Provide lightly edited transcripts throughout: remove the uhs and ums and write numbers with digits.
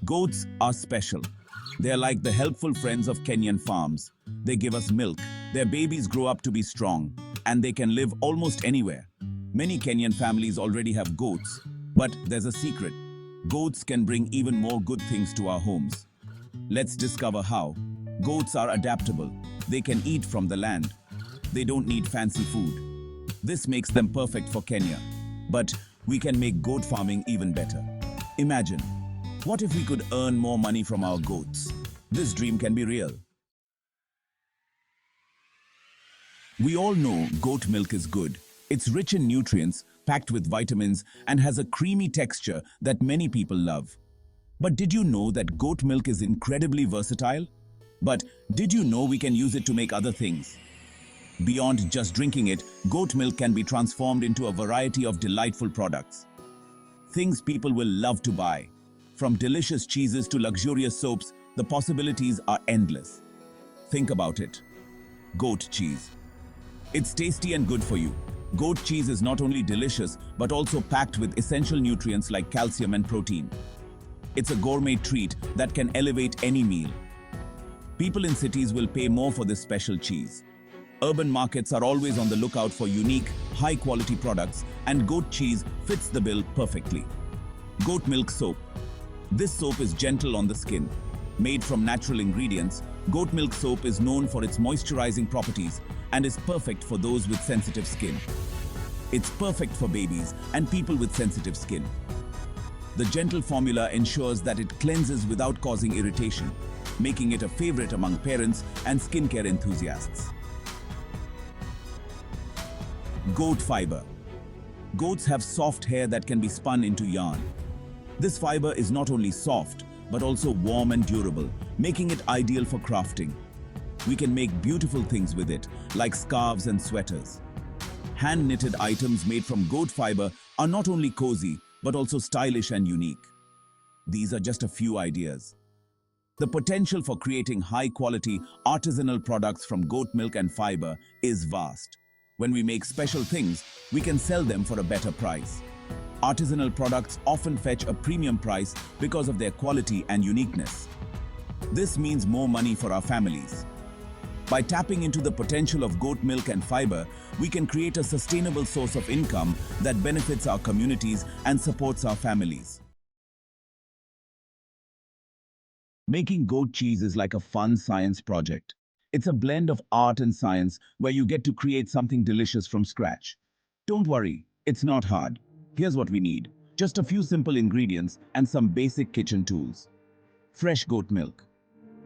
Goats are special. They are like the helpful friends of Kenyan farms. They give us milk, their babies grow up to be strong, and they can live almost anywhere. Many Kenyan families already have goats, but there's a secret. Goats can bring even more good things to our homes. Let's discover how. Goats are adaptable. They can eat from the land. They don't need fancy food. This makes them perfect for Kenya. But we can make goat farming even better. Imagine, what if we could earn more money from our goats? This dream can be real. We all know goat milk is good. It's rich in nutrients, packed with vitamins, and has a creamy texture that many people love. But did you know that goat milk is incredibly versatile? But did you know we can use it to make other things? Beyond just drinking it, goat milk can be transformed into a variety of delightful products. Things people will love to buy. From delicious cheeses to luxurious soaps, the possibilities are endless. Think about it. Goat cheese. It's tasty and good for you. Goat cheese is not only delicious, but also packed with essential nutrients like calcium and protein. It's a gourmet treat that can elevate any meal. People in cities will pay more for this special cheese. Urban markets are always on the lookout for unique, high-quality products, and goat cheese fits the bill perfectly. Goat milk soap. This soap is gentle on the skin. Made from natural ingredients, goat milk soap is known for its moisturizing properties and is perfect for those with sensitive skin. It's perfect for babies and people with sensitive skin. The gentle formula ensures that it cleanses without causing irritation, making it a favorite among parents and skincare enthusiasts. Goat fiber. Goats have soft hair that can be spun into yarn. This fiber is not only soft, but also warm and durable, making it ideal for crafting. We can make beautiful things with it, like scarves and sweaters. Hand-knitted items made from goat fiber are not only cozy, but also stylish and unique. These are just a few ideas. The potential for creating high-quality, artisanal products from goat milk and fiber is vast. When we make special things, we can sell them for a better price. Artisanal products often fetch a premium price because of their quality and uniqueness. This means more money for our families. By tapping into the potential of goat milk and fiber, we can create a sustainable source of income that benefits our communities and supports our families. Making goat cheese is like a fun science project. It's a blend of art and science where you get to create something delicious from scratch. Don't worry, it's not hard. Here's what we need. Just a few simple ingredients and some basic kitchen tools. Fresh goat milk.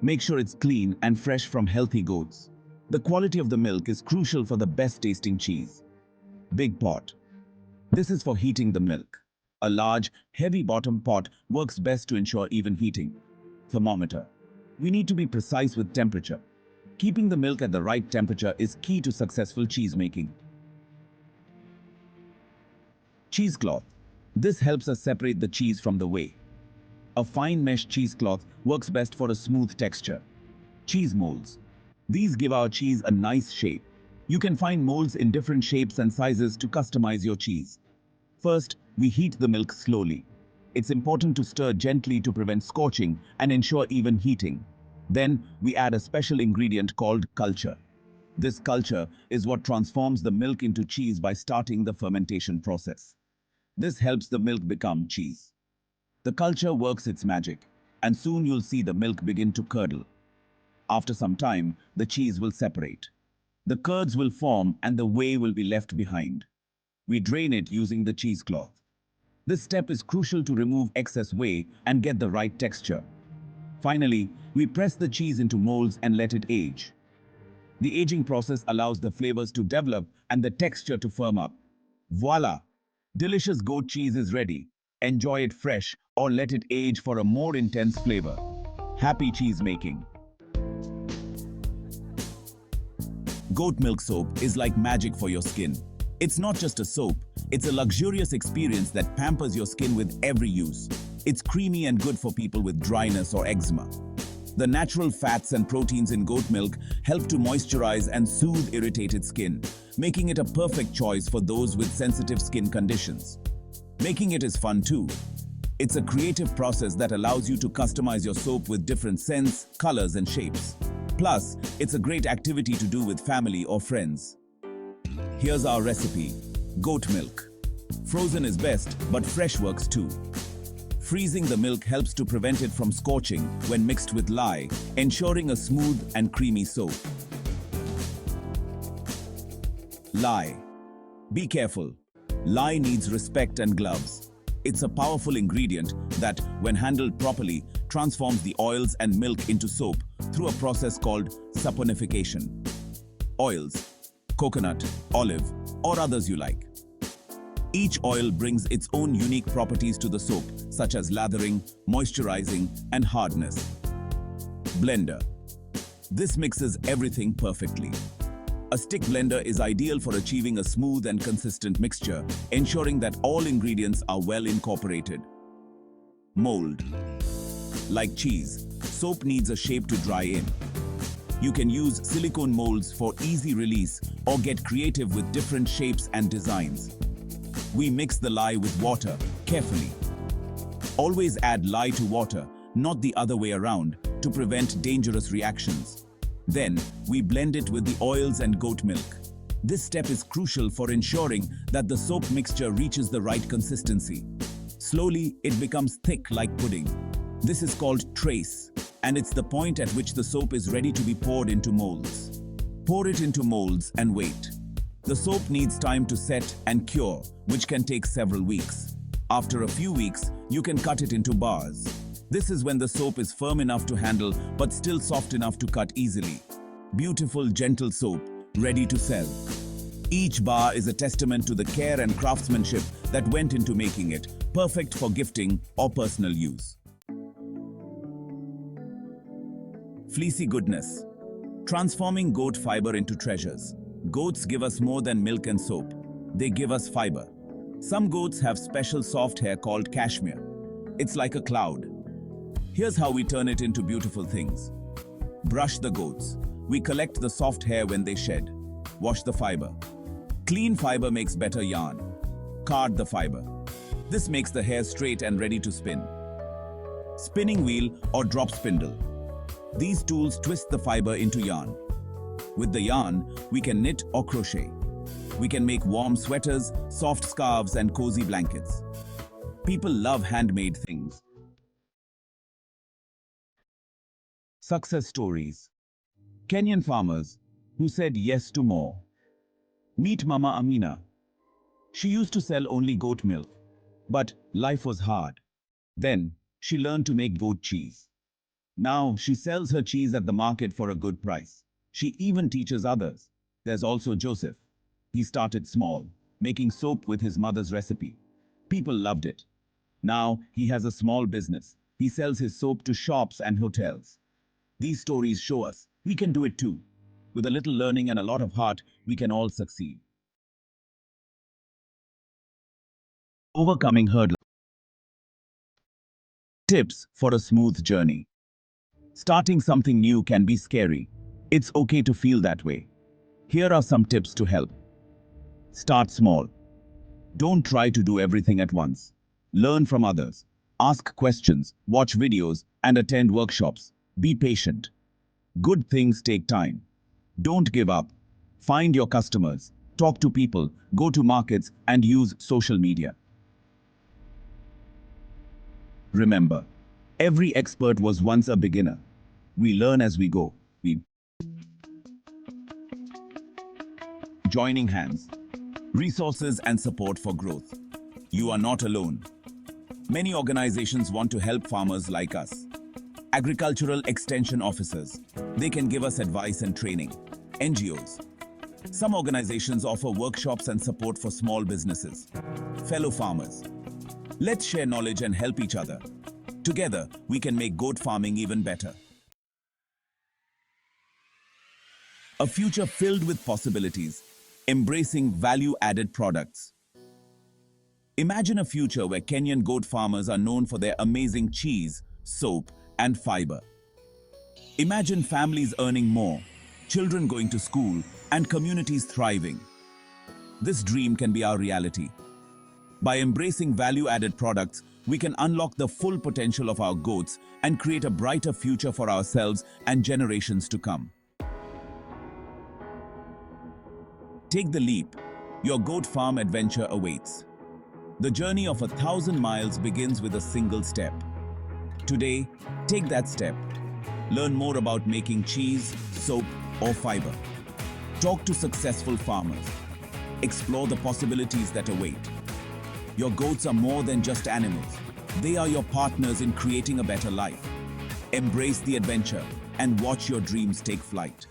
Make sure it's clean and fresh from healthy goats. The quality of the milk is crucial for the best tasting cheese. Big pot. This is for heating the milk. A large, heavy bottom pot works best to ensure even heating. Thermometer. We need to be precise with temperature. Keeping the milk at the right temperature is key to successful cheese making. Cheesecloth. This helps us separate the cheese from the whey. A fine mesh cheesecloth works best for a smooth texture. Cheese molds. These give our cheese a nice shape. You can find molds in different shapes and sizes to customize your cheese. First, we heat the milk slowly. It's important to stir gently to prevent scorching and ensure even heating. Then, we add a special ingredient called culture. This culture is what transforms the milk into cheese by starting the fermentation process. This helps the milk become cheese. The culture works its magic, and soon you'll see the milk begin to curdle. After some time, the cheese will separate. The curds will form and the whey will be left behind. We drain it using the cheesecloth. This step is crucial to remove excess whey and get the right texture. Finally, we press the cheese into molds and let it age. The aging process allows the flavors to develop and the texture to firm up. Voila! Delicious goat cheese is ready. Enjoy it fresh or let it age for a more intense flavor. Happy cheese making! Goat milk soap is like magic for your skin. It's not just a soap, it's a luxurious experience that pampers your skin with every use. It's creamy and good for people with dryness or eczema. The natural fats and proteins in goat milk help to moisturize and soothe irritated skin, making it a perfect choice for those with sensitive skin conditions. Making it is fun too. It's a creative process that allows you to customize your soap with different scents, colors, and shapes. Plus, it's a great activity to do with family or friends. Here's our recipe: goat milk. Frozen is best, but fresh works too. Freezing the milk helps to prevent it from scorching when mixed with lye, ensuring a smooth and creamy soap. Lye. Be careful. Lye needs respect and gloves. It's a powerful ingredient that, when handled properly, transforms the oils and milk into soap through a process called saponification. Oils: coconut, olive, or others you like. Each oil brings its own unique properties to the soap, such as lathering, moisturizing, and hardness. Blender. This mixes everything perfectly. A stick blender is ideal for achieving a smooth and consistent mixture, ensuring that all ingredients are well incorporated. Mold. Like cheese, soap needs a shape to dry in. You can use silicone molds for easy release or get creative with different shapes and designs. We mix the lye with water carefully. Always add lye to water, not the other way around, to prevent dangerous reactions. Then, we blend it with the oils and goat milk. This step is crucial for ensuring that the soap mixture reaches the right consistency. Slowly, it becomes thick like pudding. This is called trace, and it's the point at which the soap is ready to be poured into molds. Pour it into molds and wait. The soap needs time to set and cure, which can take several weeks. After a few weeks, you can cut it into bars. This is when the soap is firm enough to handle but still soft enough to cut easily. Beautiful, gentle soap, ready to sell. Each bar is a testament to the care and craftsmanship that went into making it, perfect for gifting or personal use. Fleecy goodness. Transforming goat fiber into treasures. Goats give us more than milk and soap. They give us fiber. Some goats have special soft hair called cashmere. It's like a cloud. Here's how we turn it into beautiful things. Brush the goats. We collect the soft hair when they shed. Wash the fiber. Clean fiber makes better yarn. Card the fiber. This makes the hair straight and ready to spin. Spinning wheel or drop spindle. These tools twist the fiber into yarn. With the yarn, we can knit or crochet. We can make warm sweaters, soft scarves, and cozy blankets. People love handmade things. Success stories. Kenyan farmers who said yes to more. Meet Mama Amina. She used to sell only goat milk, but life was hard. Then, she learned to make goat cheese. Now, she sells her cheese at the market for a good price. She even teaches others. There's also Joseph. He started small, making soap with his mother's recipe. People loved it. Now, he has a small business. He sells his soap to shops and hotels. These stories show us we can do it too. With a little learning and a lot of heart, we can all succeed. Overcoming hurdles. Tips for a smooth journey. Starting something new can be scary. It's okay to feel that way. Here are some tips to help. Start small. Don't try to do everything at once. Learn from others. Ask questions, watch videos, and attend workshops. Be patient. Good things take time. Don't give up. Find your customers. Talk to people. Go to markets and use social media. Remember, every expert was once a beginner. We learn as we go. Joining hands. Resources and support for growth. You are not alone. Many organizations want to help farmers like us. Agricultural extension officers. They can give us advice and training. NGOs. Some organizations offer workshops and support for small businesses. Fellow farmers. Let's share knowledge and help each other. Together, we can make goat farming even better. A future filled with possibilities, embracing value-added products. Imagine a future where Kenyan goat farmers are known for their amazing cheese, soap, and fiber. Imagine families earning more, children going to school, and communities thriving. This dream can be our reality. By embracing value-added products, we can unlock the full potential of our goats and create a brighter future for ourselves and generations to come. Take the leap. Your goat farm adventure awaits. The journey of 1,000 miles begins with a single step. Today, take that step. Learn more about making cheese, soap, or fiber. Talk to successful farmers. Explore the possibilities that await. Your goats are more than just animals. They are your partners in creating a better life. Embrace the adventure and watch your dreams take flight.